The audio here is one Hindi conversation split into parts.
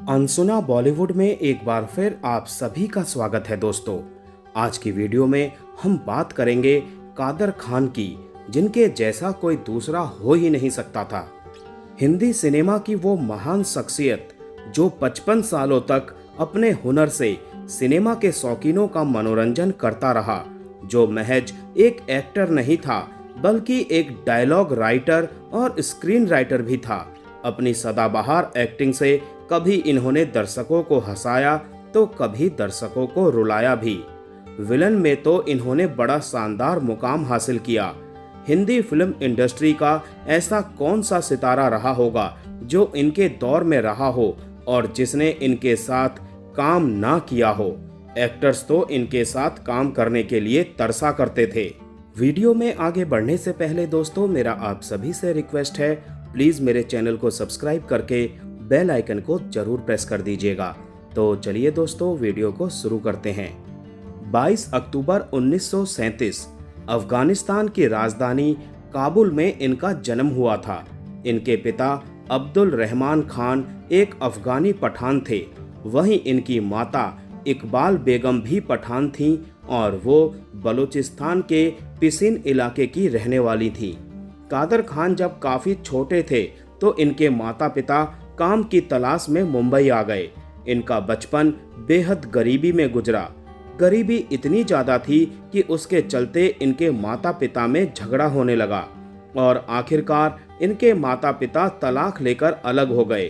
अनसुना बॉलीवुड में एक बार फिर आप सभी का स्वागत है दोस्तों। आज की वीडियो में हम बात करेंगे कादर खान की, जिनके जैसा कोई दूसरा हो ही नहीं सकता था। हिंदी सिनेमा की वो महान शख्सियत जो 55 सालों तक अपने हुनर से सिनेमा के शौकीनों का मनोरंजन करता रहा, जो महज एक एक्टर नहीं था बल्कि एक डायलॉग राइटर और स्क्रीन राइटर भी था। अपनी सदाबहार एक्टिंग से कभी इन्होंने दर्शकों को हंसाया तो कभी दर्शकों को रुलाया भी। विलन में तो इन्होंने बड़ा शानदार मुकाम हासिल किया। हिंदी फिल्म इंडस्ट्री का ऐसा कौन सा सितारा रहा होगा जो इनके दौर में रहा हो और जिसने इनके साथ काम ना किया हो। एक्टर्स तो इनके साथ काम करने के लिए तरसा करते थे। वीडियो में आगे बढ़ने से पहले दोस्तों मेरा आप सभी से रिक्वेस्ट है, प्लीज मेरे चैनल को सब्सक्राइब करके बेल आइकन को जरूर प्रेस कर दीजिएगा। तो चलिए दोस्तों वीडियो को शुरू करते हैं। 22 अक्टूबर 1937 अफगानिस्तान की राजधानी काबुल में इनका जन्म हुआ था। इनके पिता अब्दुल रहमान खान एक अफगानी पठान थे, वहीं इनकी माता इकबाल बेगम भी पठान थीं और वो बलूचिस्तान के पिसिन इलाके की रहने वाली थी। कादर खान जब काफी छोटे थे तो इनके माता पिता काम की तलाश में मुंबई आ गए। इनका बचपन बेहद गरीबी में गुजरा। गरीबी इतनी ज्यादा थी कि उसके चलते इनके माता पिता में झगड़ा होने लगा और आखिरकार इनके माता पिता तलाक लेकर अलग हो गए।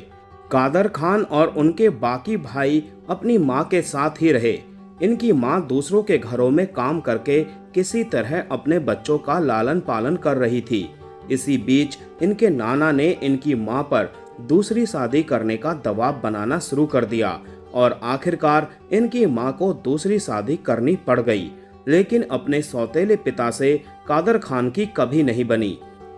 कादर खान और उनके बाकी भाई अपनी मां के साथ ही रहे। इनकी मां दूसरों के घरों में काम करके किसी तरह अपने बच्चों का लालन पालन कर रही थी। इसी बीच इनके नाना ने इनकी मां पर दूसरी शादी करने का दबाव बनाना शुरू कर दिया और आखिरकार इनकी मां को दूसरी शादी करनी पड़ गई, लेकिन अपने सौतेले पिता से कादर खान की कभी नहीं बनी।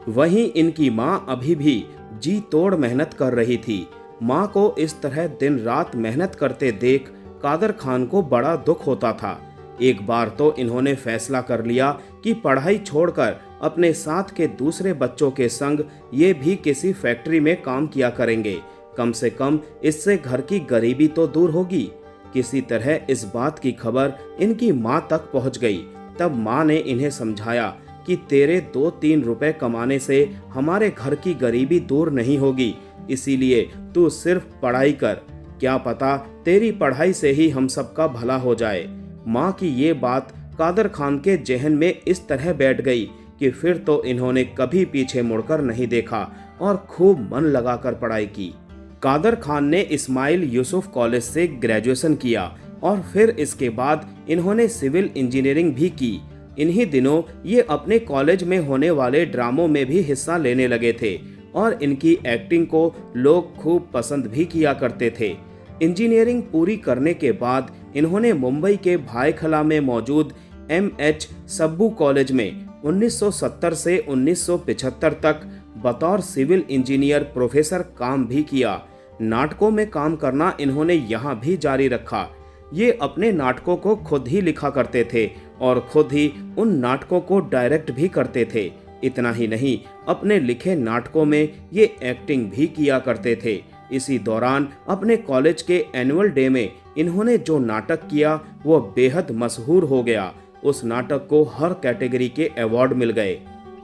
वहीं इनकी मां अभी भी जी तोड़ मेहनत कर रही थी। मां को इस तरह दिन रात मेहनत करते देख कादर खान को बड़ा दुख होता था। एक बार तो इन्होंने फैसला कर लिया कि पढ़ाई छोड़कर अपने साथ के दूसरे बच्चों के संग ये भी किसी फैक्ट्री में काम किया करेंगे। कम से कम इससे घर की गरीबी तो दूर होगी। किसी तरह इस बात की खबर इनकी मां तक पहुंच गई। तब मां ने इन्हें समझाया कि तेरे 2-3 रुपए कमाने से हमारे घर की गरीबी दूर नहीं होगी, इसीलिए तू सिर्फ पढ़ाई कर। क्या पता तेरी पढ़ाई से ही हम सबका भला हो जाए। मां की ये बात कादर खान के जहन में इस तरह बैठ गई कि फिर तो इन्होंने कभी पीछे मुड़कर नहीं देखा और खूब मन लगाकर पढ़ाई की। कादर खान ने इस्माइल यूसुफ कॉलेज से ग्रेजुएशन किया और फिर इसके बाद इन्होंने सिविल इंजीनियरिंग भी की। इन्हीं दिनों ये अपने कॉलेज में होने वाले ड्रामों में भी हिस्सा लेने लगे थे और इनकी एक्टिंग को लोग खूब पसंद भी किया करते थे। इंजीनियरिंग पूरी करने के बाद इन्होंने मुंबई के भायखला में मौजूद MH सब्बू कॉलेज में 1970 से 1975 तक बतौर सिविल इंजीनियर प्रोफेसर काम भी किया। नाटकों में काम करना इन्होंने यहाँ भी जारी रखा। ये अपने नाटकों को खुद ही लिखा करते थे और खुद ही उन नाटकों को डायरेक्ट भी करते थे। इतना ही नहीं, अपने लिखे नाटकों में ये एक्टिंग भी किया करते थे। इसी दौरान अपने कॉलेज के एनुअल डे में इन्होंने जो नाटक किया वो बेहद मशहूर हो गया। उस नाटक को हर कैटेगरी के अवार्ड मिल गए।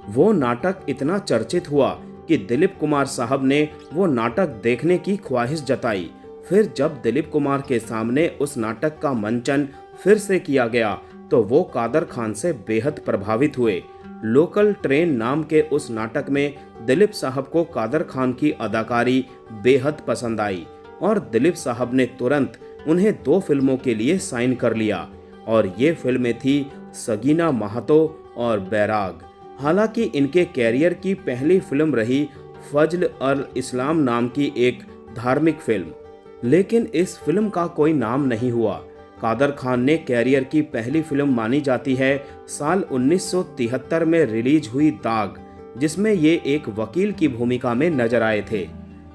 वो नाटक इतना चर्चित हुआ कि दिलीप कुमार साहब ने वो नाटक देखने की ख्वाहिश जताई। फिर जब दिलीप कुमार के सामने उस नाटक का मंचन फिर से किया गया तो वो कादर खान से बेहद प्रभावित हुए। लोकल ट्रेन नाम के उस नाटक में दिलीप साहब को कादर खान की अदाकारी बेहद पसंद आई और दिलीप साहब ने तुरंत उन्हें 2 फिल्मों के लिए साइन कर लिया और ये फिल्में थी सगीना महातो और बैराग। हालांकि इनके कैरियर की पहली फिल्म रही फजल अल इस्लाम नाम की एक धार्मिक फिल्म, लेकिन इस फिल्म का कोई नाम नहीं हुआ। कादर खान ने कैरियर की पहली फिल्म मानी जाती है साल 1973 में रिलीज हुई दाग, जिसमें ये एक वकील की भूमिका में नजर आए थे।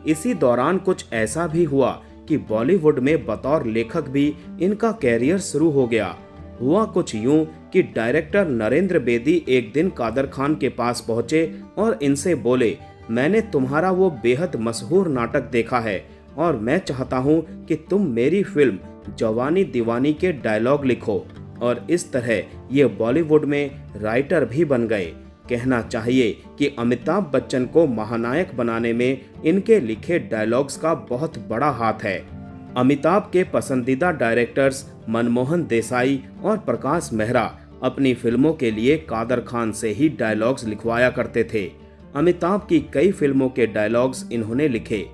इसी दौरान कुछ ऐसा भी हुआ कि बॉलीवुड में बतौर लेखक भी इनका कैरियर शुरू हो गया। हुआ कुछ यूं कि डायरेक्टर नरेंद्र बेदी एक दिन कादर खान के पास पहुंचे और इनसे बोले, मैंने तुम्हारा वो बेहद मशहूर नाटक देखा है और मैं चाहता हूँ कि तुम मेरी फिल्म जवानी दीवानी के डायलॉग लिखो। और इस तरह ये बॉलीवुड में राइटर भी बन गए। कहना चाहिए कि अमिताभ बच्चन को महानायक बनाने में इनके लिखे डायलॉग्स का बहुत बड़ा हाथ है। अमिताभ के पसंदीदा डायरेक्टर्स मनमोहन देसाई और प्रकाश मेहरा अपनी फिल्मों के लिए कादर खान से ही डायलॉग्स लिखवाया करते थे। अमिताभ की कई फिल्मों के डायलॉग्स इन्होंने लिखे।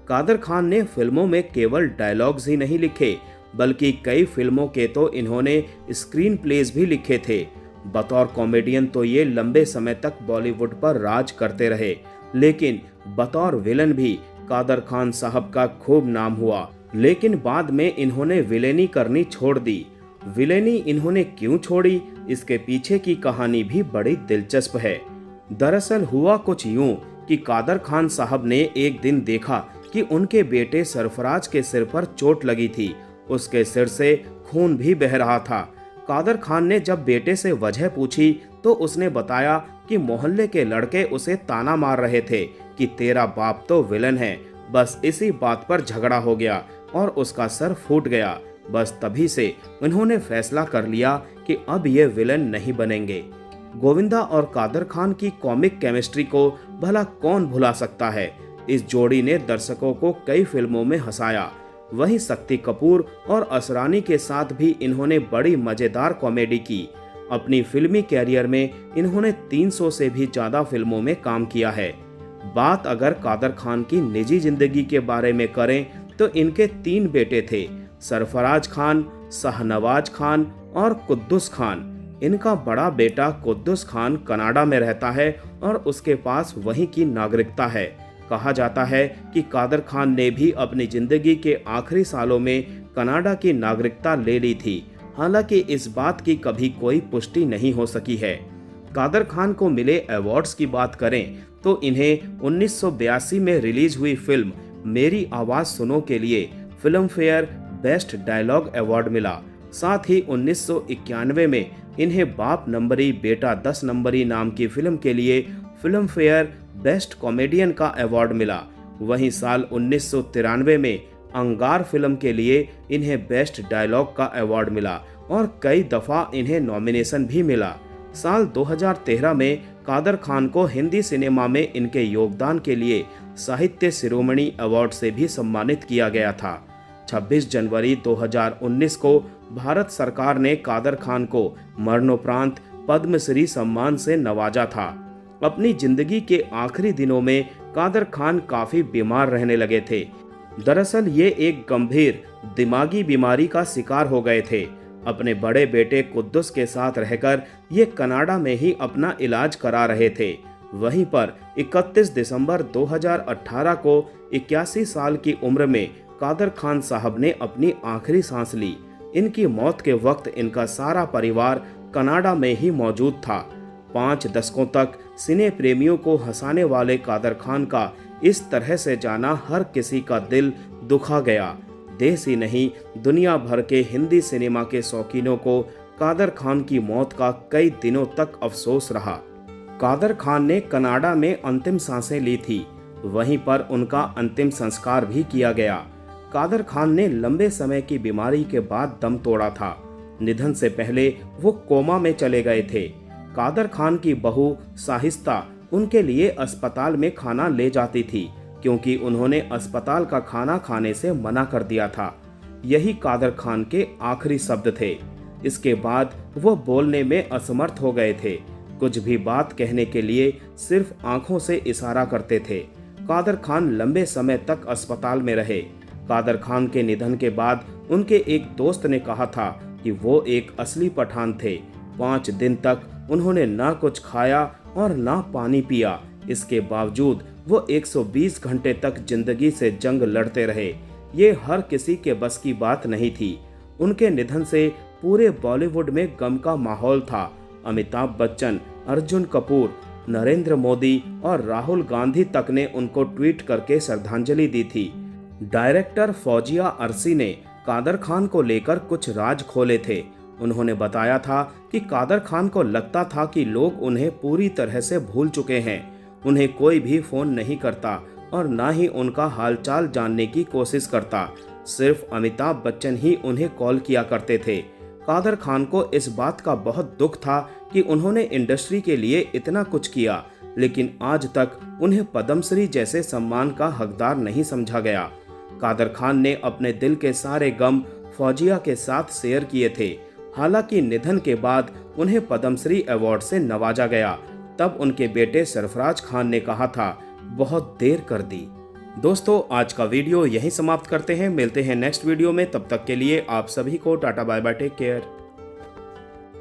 कादर खान ने फिल्मों में केवल डायलॉग्स ही नहीं लिखे, बल्कि कई फिल्मों के तो इन्होंने स्क्रीन प्लेज भी लिखे थे। बतौर कॉमेडियन तो ये लंबे समय तक बॉलीवुड पर राज करते रहे, लेकिन बतौर विलन भी कादर खान साहब का खूब नाम हुआ। लेकिन बाद में इन्होंने विलेनी करनी छोड़ दी। विलेनी इन्होंने क्यों छोड़ी, इसके पीछे की कहानी भी बड़ी दिलचस्प है। दरअसल हुआ कुछ यूं कि कादर खान साहब ने एक दिन देखा कि उनके बेटे सरफराज के सिर पर चोट लगी थी। उसके सिर से खून भी बह रहा था। कादर खान ने जब बेटे से वजह पूछी तो उसने बताया कि मोहल्ले के लड़के उसे ताना मार रहे थे कि तेरा बाप तो विलन है। बस इसी बात पर झगड़ा हो गया और उसका सर फूट गया। बस तभी से उन्होंने फैसला कर लिया कि अब ये विलन नहीं बनेंगे। गोविंदा और कादर खान की कॉमिक केमिस्ट्री को भला कौन भुला सकता है। इस जोड़ी ने दर्शकों को कई फिल्मों में हंसाया। वहीं शक्ति कपूर और असरानी के साथ भी इन्होंने बड़ी मजेदार कॉमेडी की। अपनी फिल्मी कैरियर में इन्होंने 300 से भी ज्यादा फिल्मों में काम किया है। बात अगर कादर खान की निजी जिंदगी के बारे में करें तो इनके 3 बेटे थे, सरफराज खान, शाहनवाज खान और कुद्दुस खान। इनका बड़ा बेटा कुद्दुस खान कनाडा में रहता है और उसके पास वहीं की नागरिकता है। कहा जाता है कि कादर खान ने भी अपनी जिंदगी के आखिरी सालों में कनाडा की नागरिकता ले ली थी। हालांकि इस बात की कभी कोई पुष्टि नहीं हो सकी है। कादर खान को मिले अवार्ड्स की बात करें तो इन्हें 1982 में रिलीज हुई फिल्म मेरी आवाज सुनो के लिए Filmfare best dialogue award मिला। साथ ही 1991 में इन्हें बाप नंबरी बेटा 10 नंबरी नाम की फिल्म के लिए फिल्म फेयर बेस्ट कॉमेडियन का अवार्ड मिला। वहीं साल 1993 में अंगार फिल्म के लिए इन्हें बेस्ट डायलॉग का अवार्ड मिला और कई दफा इन्हें नॉमिनेशन भी मिला। साल 2013 में कादर खान को हिंदी सिनेमा में इनके योगदान के लिए साहित्य शिरोमणि अवार्ड से भी सम्मानित किया गया था। 26 जनवरी 2019 को भारत सरकार ने कादर खान को मरणोपरांत पद्मश्री सम्मान से नवाजा था। अपनी जिंदगी के आखिरी दिनों में कादर खान काफी बीमार रहने लगे थे। दरअसल ये एक गंभीर दिमागी बीमारी का शिकार हो गए थे। अपने बड़े बेटे कुद्दुस के साथ रहकर ये कनाडा में ही अपना इलाज करा रहे थे। वहीं पर 31 दिसंबर 2018 को 81 साल की उम्र में कादर खान साहब ने अपनी आखिरी सांस ली। इनकी मौत के वक्त इनका सारा परिवार कनाडा में ही मौजूद था। 5 दशकों तक सिने प्रेमियों को हंसाने वाले कादर खान का इस तरह से जाना हर किसी का दिल दुखा गया। देश ही नहीं दुनिया भर के हिंदी सिनेमा के शौकीनों को कादर खान की मौत का कई दिनों तक अफसोस रहा। कादर खान ने कनाडा में अंतिम सांसें ली थी। वहीं पर उनका अंतिम संस्कार भी किया गया। कादर खान ने लंबे समय की बीमारी के बाद दम तोड़ा था। निधन से पहले वो कोमा में चले गए थे। कादर खान की बहू साहिस्ता उनके लिए अस्पताल में खाना ले जाती थी, क्योंकि उन्होंने अस्पताल का खाना खाने से मना कर दिया था। यही कादर खान के आखिरी शब्द थे। इसके बाद वो बोलने में असमर्थ हो गए थे। कुछ भी बात कहने के लिए सिर्फ आंखों से इशारा करते थे। कादर खान लंबे समय तक अस्पताल में रहे। कादर खान के निधन के बाद उनके एक दोस्त ने कहा था कि वो एक असली पठान थे। 5 दिन तक उन्होंने ना कुछ खाया और ना पानी पिया। इसके बावजूद वो 120 घंटे तक जिंदगी से जंग लड़ते रहे। ये हर किसी के बस की बात नहीं थी। उनके निधन से पूरे बॉलीवुड में गम का माहौल था। अमिताभ बच्चन, अर्जुन कपूर, नरेंद्र मोदी और राहुल गांधी तक ने उनको ट्वीट करके श्रद्धांजलि दी थी। डायरेक्टर फौजिया अरसी ने कादर खान को लेकर कुछ राज खोले थे। उन्होंने बताया था कि कादर खान को लगता था कि लोग उन्हें पूरी तरह से भूल चुके हैं। उन्हें कोई भी फोन नहीं करता और ना ही उनका हालचाल जानने की कोशिश करता। सिर्फ अमिताभ बच्चन ही उन्हें कॉल किया करते थे। कादर खान को इस बात का बहुत दुख था कि उन्होंने इंडस्ट्री के लिए इतना कुछ किया, लेकिन आज तक उन्हें पद्मश्री जैसे सम्मान का हकदार नहीं समझा गया। कादर खान ने अपने दिल के सारे गम फौजिया के साथ शेयर किए थे। हालांकि निधन के बाद उन्हें पद्मश्री अवार्ड से नवाजा गया, तब उनके बेटे सरफराज खान ने कहा था, बहुत देर कर दी। दोस्तों, आज का वीडियो यहीं समाप्त करते हैं। मिलते हैं नेक्स्ट वीडियो में। तब तक के लिए आप सभी को ta-ta bye bye, take care.